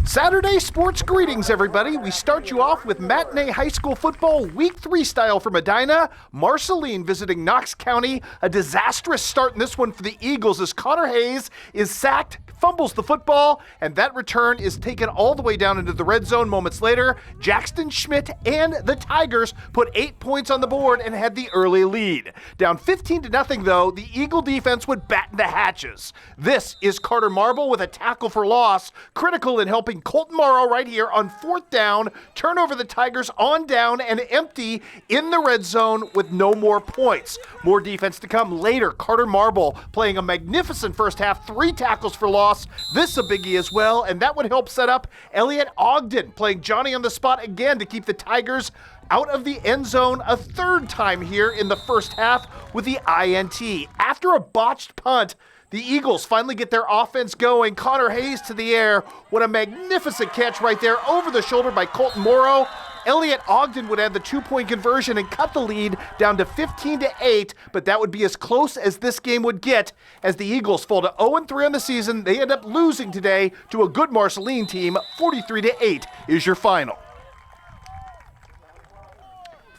Saturday sports greetings, everybody. We start you off with matinee high school football week 3 style for Medina. Marceline visiting Knox County. A disastrous start in this one for the Eagles as Connor Hayes is sacked, fumbles the football, and that return is taken all the way down into the red zone moments later. Jackson Schmidt and the Tigers put 8 points on the board and had the early lead. Down 15-0 though, the Eagle defense would batten the hatches. This is Carter Marble with a tackle for loss, critical in helping Colton Morrow right here on 4th down, turn over the Tigers on down and empty in the red zone with no more points. More defense to come later. Carter Marble playing a magnificent first half, 3 tackles for loss. This a biggie as well, and that would help set up Elliot Ogden playing Johnny on the spot again to keep the Tigers out of the end zone a 3rd time here in the first half with the INT. After a botched punt, the Eagles finally get their offense going. Connor Hayes to the air. What a magnificent catch right there over the shoulder by Colton Morrow. Elliot Ogden would add the 2-point conversion and cut the lead down to 15-8, but that would be as close as this game would get as the Eagles fall to 0-3 on the season. They end up losing today to a good Marceline team. 43-8 is your final.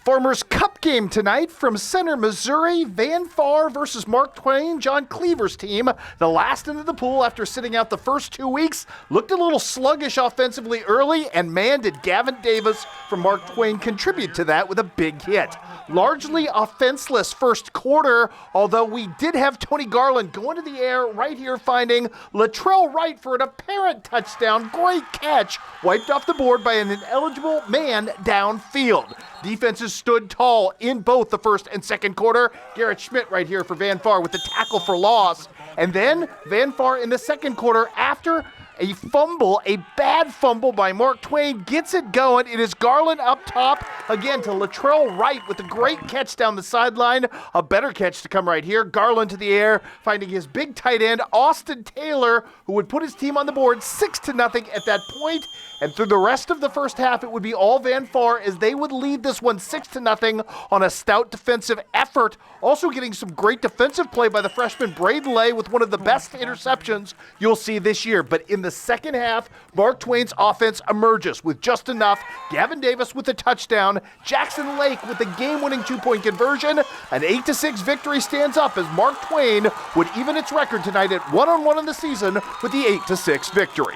Farmers Cup game tonight from Center, Missouri. Van Far versus Mark Twain, John Cleaver's team. The last into the pool after sitting out the first 2 weeks. Looked a little sluggish offensively early, and man, did Gavin Davis from Mark Twain contribute to that with a big hit. Largely offenseless first quarter, although we did have Tony Garland going to the air right here, finding Latrell Wright for an apparent touchdown. Great catch, wiped off the board by an ineligible man downfield. Defenses stood tall in both the first and second quarter. Garrett Schmidt right here for Van Far with the tackle for loss. And then Van Far in the second quarter, after a fumble, a bad fumble by Mark Twain, gets it going. It is Garland up top, again to Latrell Wright with a great catch down the sideline. A better catch to come right here. Garland to the air, finding his big tight end, Austin Taylor, who would put his team on the board 6-0 at that point. And through the rest of the first half, it would be all Van Far as they would lead this one 6-0 on a stout defensive effort. Also getting some great defensive play by the freshman Braden Lay with one of the best interceptions you'll see this year. But in the second half, Mark Twain's offense emerges with just enough. Gavin Davis with a touchdown. Jackson Lake with the game-winning 2-point conversion. An 8-6 victory stands up as Mark Twain would even its record tonight at 1-1 in the season with the 8-6 victory.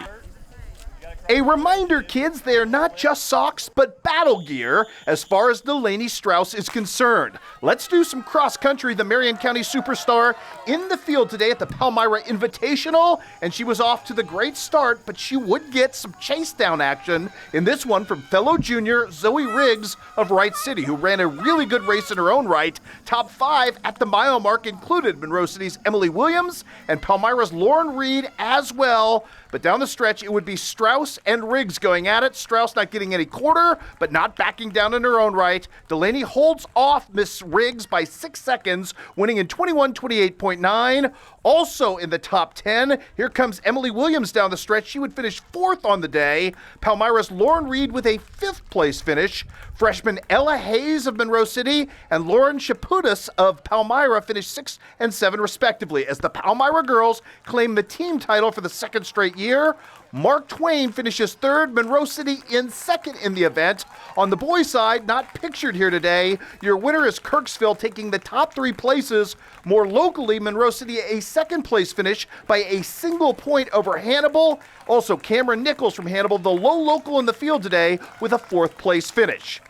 A reminder, kids, they are not just socks, but battle gear as far as Delaney Strauss is concerned. Let's do some cross-country. The Marion County superstar in the field today at the Palmyra Invitational, and she was off to the great start, but she would get some chase down action in this one from fellow junior Zoe Riggs of Wright City, who ran a really good race in her own right. Top 5 at the mile mark included Monroe City's Emily Williams and Palmyra's Lauren Reed as well. But down the stretch, it would be Strauss and Riggs going at it. Strauss not getting any quarter, but not backing down in her own right. Delaney holds off Miss Riggs by 6 seconds, winning in 21:28.9. Also in the top 10, here comes Emily Williams down the stretch. She would finish 4th on the day. Palmyra's Lauren Reed with a 5th place finish. Freshman Ella Hayes of Monroe City and Lauren Chaputis of Palmyra finished 6 and 7 respectively as the Palmyra girls claim the team title for the 2nd straight year. Mark Twain finishes 3rd, Monroe City in 2nd in the event. On the boys' side, not pictured here today, your winner is Kirksville taking the top 3 places. More locally, Monroe City a 2nd place finish by a single point over Hannibal. Also, Cameron Nichols from Hannibal, the low local in the field today, with a 4th place finish.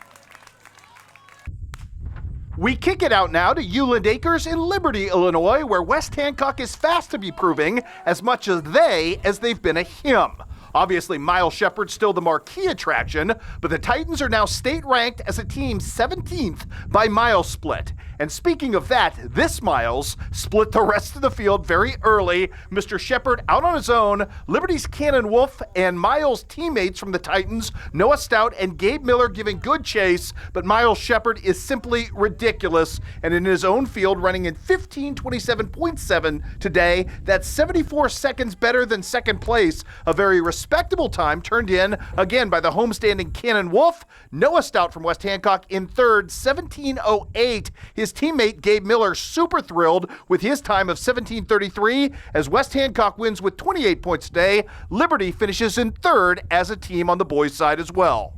We kick it out now to Euland Acres in Liberty, Illinois, where West Hancock is fast to be proving as much as they've been a him. Obviously, Miles Shepard's still the marquee attraction, but the Titans are now state-ranked as a team 17th by mile split. And speaking of that, this Miles split the rest of the field very early. Mr. Shepard out on his own. Liberty's Cannon Wolf and Miles' teammates from the Titans, Noah Stout and Gabe Miller, giving good chase, but Miles Shepard is simply ridiculous, and in his own field running in 15:27.7 today. That's 74 seconds better than second place. A very respectable respectable time turned in again by the homestanding Cannon Wolf. Noah Stout from West Hancock in third, 17:08. His teammate Gabe Miller super thrilled with his time of 17:33 as West Hancock wins with 28 points today. Liberty finishes in third as a team on the boys' side as well.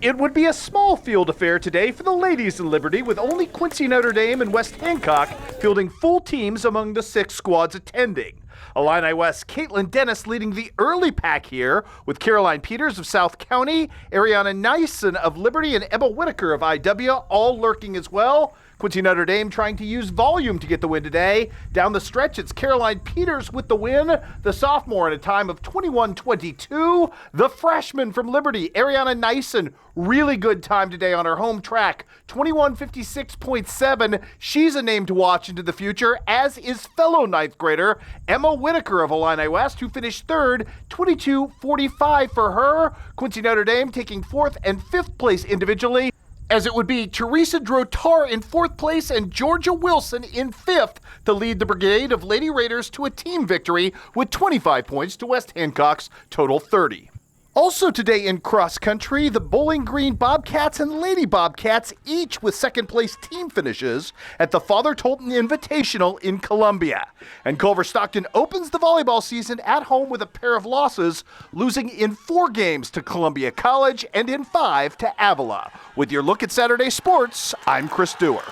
It would be a small field affair today for the ladies in Liberty, with only Quincy Notre Dame and West Hancock fielding full teams among the 6 squads attending. Illini West, Caitlin Dennis leading the early pack here, with Caroline Peters of South County, Ariana Nyson of Liberty, and Emma Whitaker of IW all lurking as well. Quincy Notre Dame trying to use volume to get the win today. Down the stretch, it's Caroline Peters with the win, the sophomore in a time of 21:22. The freshman from Liberty, Ariana Nyson, really good time today on her home track, 21:56.7. She's a name to watch into the future, as is fellow ninth grader Emma Whitaker of Illini West, who finished third, 22:45 for her. Quincy Notre Dame taking 4th and 5th place individually, as it would be Teresa Drotar in 4th place and Georgia Wilson in 5th to lead the brigade of Lady Raiders to a team victory with 25 points to West Hancock's total 30. Also today in cross country, the Bowling Green Bobcats and Lady Bobcats, each with second place team finishes at the Father Tolton Invitational in Columbia. And Culver Stockton opens the volleyball season at home with a pair of losses, losing in 4 games to Columbia College and in 5 to Avila. With your look at Saturday sports, I'm Chris Dewar.